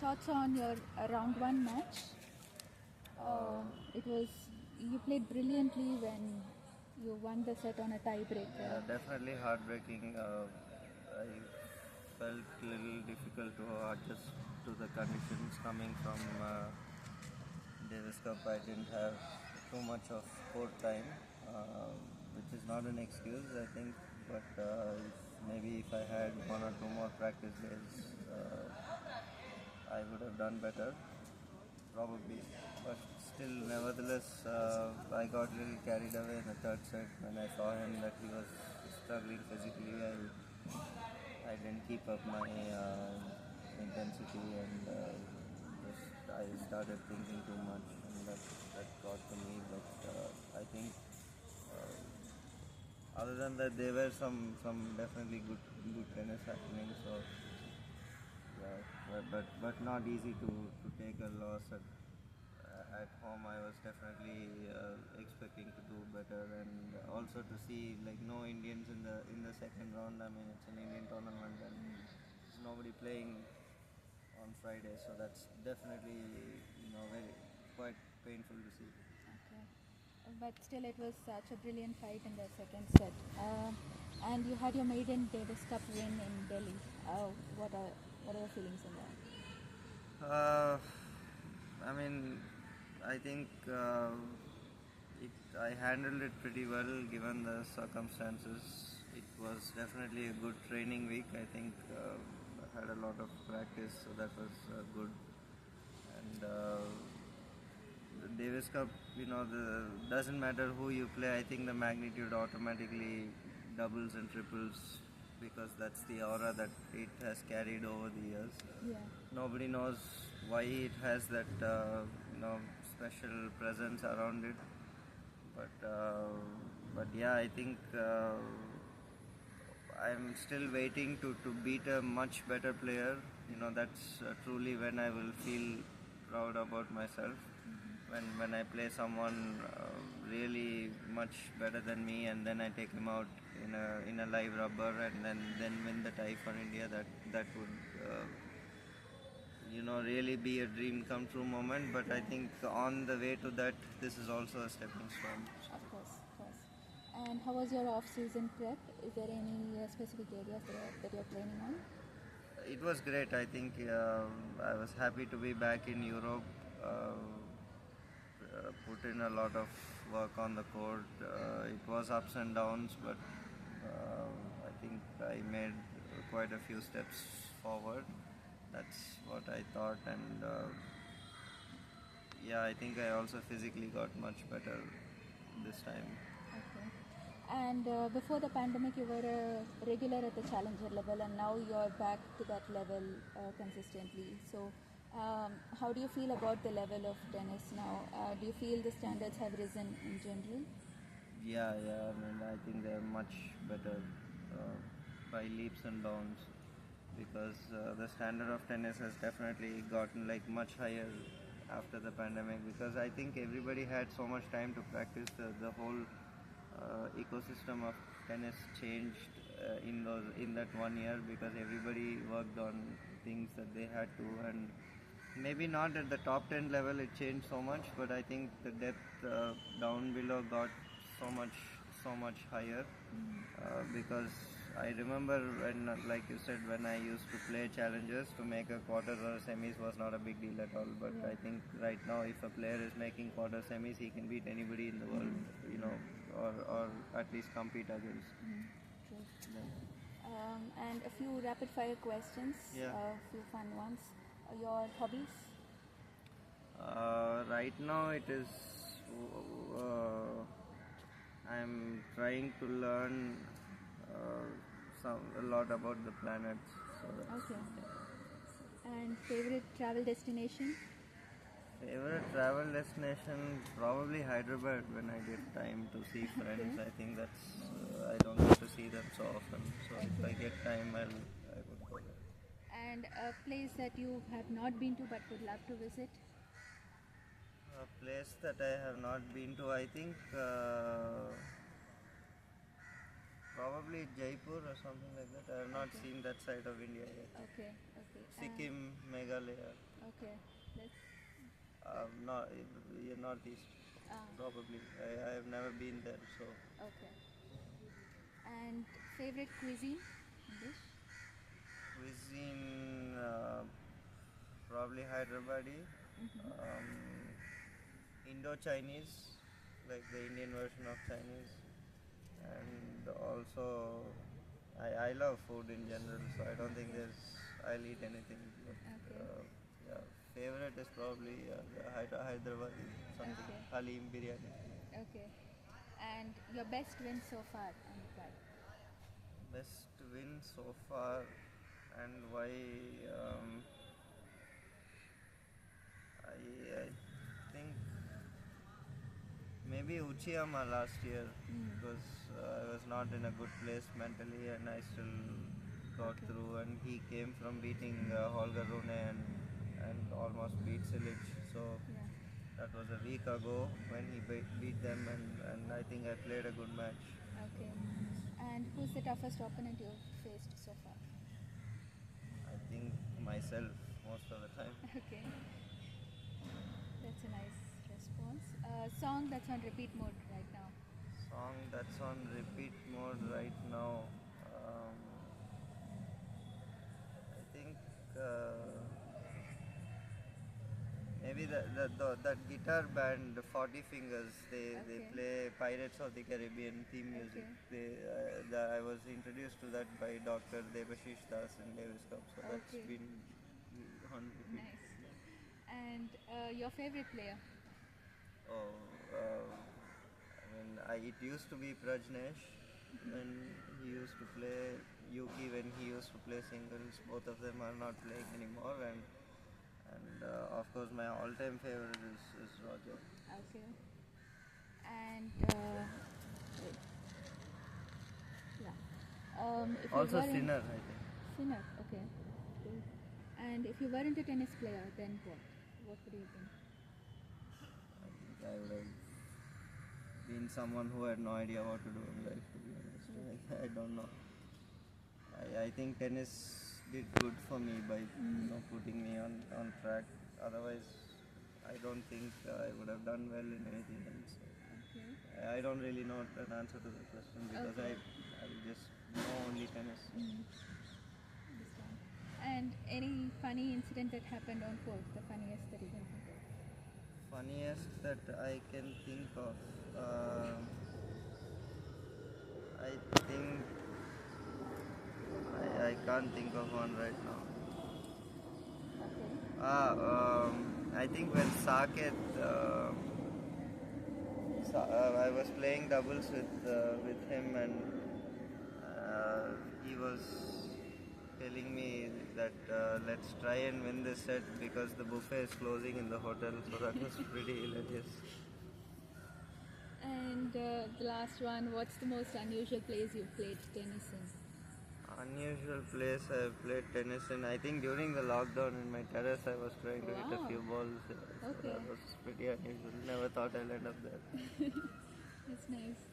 thoughts on your round one match? You played brilliantly when you won the set on a tiebreaker. Definitely heartbreaking. I felt a little difficult to adjust to the conditions coming from Davis Cup. I didn't have too much of court time, which is not an excuse, I think. But maybe if I had one or two more practice days, I would have done better, probably. But still, nevertheless, I got a little carried away in the third set when I saw him that he was struggling physically. I didn't keep up my intensity and I started thinking too much, and that got to me. But I think other than that, there were some definitely good tennis happening. So yeah, but not easy to take a loss at home. I was definitely expecting to do better, and also to see like no Indians in the second round. I mean, it's an Indian tournament and there's nobody playing on Friday, so that's definitely very quite painful to see. Okay. But still, it was such a brilliant fight in the second set. And you had your maiden Davis Cup win in Delhi. What are your feelings on that? I mean, I think I handled it pretty well given the circumstances. It was definitely a good training week. I think I had a lot of practice, so that was good. And the Davis Cup, doesn't matter who you play. I think the magnitude automatically doubles and triples because that's the aura that it has carried over the years. Yeah. Nobody knows why it has that special presence around it, but yeah, I think I'm still waiting to beat a much better player. That's truly when I will feel proud about myself. When I play someone really much better than me, and then I take him out in a live rubber, and then win the tie for India. That would really be a dream come true moment. But I think on the way to that, this is also a stepping stone. Of course. And how was your off-season prep? Is there any specific areas that you're training on? It was great. I think I was happy to be back in Europe. Put in a lot of work on the court. It was ups and downs, but I think I made quite a few steps forward. That's what I thought, and yeah, I think I also physically got much better this time. Okay. And before the pandemic, you were a regular at the challenger level, and now you're back to that level consistently. So, how do you feel about the level of tennis now? Do you feel the standards have risen in general? Yeah. I mean, I think they're much better by leaps and bounds because the standard of tennis has definitely gotten like much higher after the pandemic, because I think everybody had so much time to practice. The whole ecosystem of tennis changed in that 1 year because everybody worked on things that they had to, and maybe not at the top 10 level it changed so much, but I think the depth down below got so much higher because I remember when, like you said, when I used to play challengers, to make a quarters or semis was not a big deal at all. But I think right now, if a player is making quarter semis, he can beat anybody in the world, or at least compete against. True. And a few rapid fire questions, Yeah. a few fun ones. Your hobbies? Right now, it is. I'm trying to learn a lot about the planets. So Okay. And favorite travel destination? favorite travel destination, probably Hyderabad when I get time to see friends. Okay. I think that's I don't get to see them so often. So if I get time, I would go there. And a place that you have not been to but would love to visit? A place that I have not been to, I think probably Jaipur or something like that. I have not seen that side of India yet. Okay. Sikkim, Meghalaya. Meghalaya. Okay. That's Not northeast, ah, probably. I have never been there, so okay. And favorite cuisine dish? cuisine probably Hyderabadi, Mm-hmm. um, Indo-Chinese, like the Indian version of Chinese, and also I love food in general, so I don't think Okay. I'll eat anything. But Okay. yeah, favorite is probably the Hyderabadi something Okay. Halim biryani. Okay. And your best win so far on the card? Best win so far, and why? Um, I think maybe Uchiyama last year Mm. because I was not in a good place mentally and I still got Okay. through, and he came from beating Holger Rune and almost beat Silic. So Yeah. that was a week ago when he beat them, and I think I played a good match. Okay. And who's the toughest opponent you've faced so far? I think myself most of the time. Okay. That's a nice response. Song that's on repeat mode right now. Song that's on repeat mode right now. I think maybe that guitar band, the 40 Fingers, they Okay. play Pirates of the Caribbean theme music. Okay. I was introduced to that by Dr. Davis Das in Davis Cup, so that's Okay. been on repeat. Nice. And your favorite player? Oh, it used to be Prajnesh when he used to play, Yuki when he used to play singles. Both of them are not playing anymore, and of course my all-time favorite is Roger. Okay. And wait, yeah. If you Also were in Sinner, I think. Sinner, okay. Cool. And if you weren't a tennis player, then what? What would you have been? I think I would have been someone who had no idea what to do in life. To be honest, Okay. I don't know. I think tennis did good for me by putting me on track. Otherwise, I don't think I would have done well in anything else. Okay. I don't really know an answer to the question because Okay. I just know only tennis. Understand. And any funny incident that happened on court, the funniest that you can think of? Funniest that I can think of. Uh, I think I can't think of one right now. Okay. I think when Saket, I was playing doubles with him, and he was telling me that let's try and win this set because the buffet is closing in the hotel. So that was pretty hilarious. And the last one, what's the most unusual place you've played tennis in? Unusual place I've played tennis in. I think during the lockdown in my terrace, I was trying to hit a Wow. few balls. So Okay. that was pretty unusual. Never thought I'll end up there. That's nice.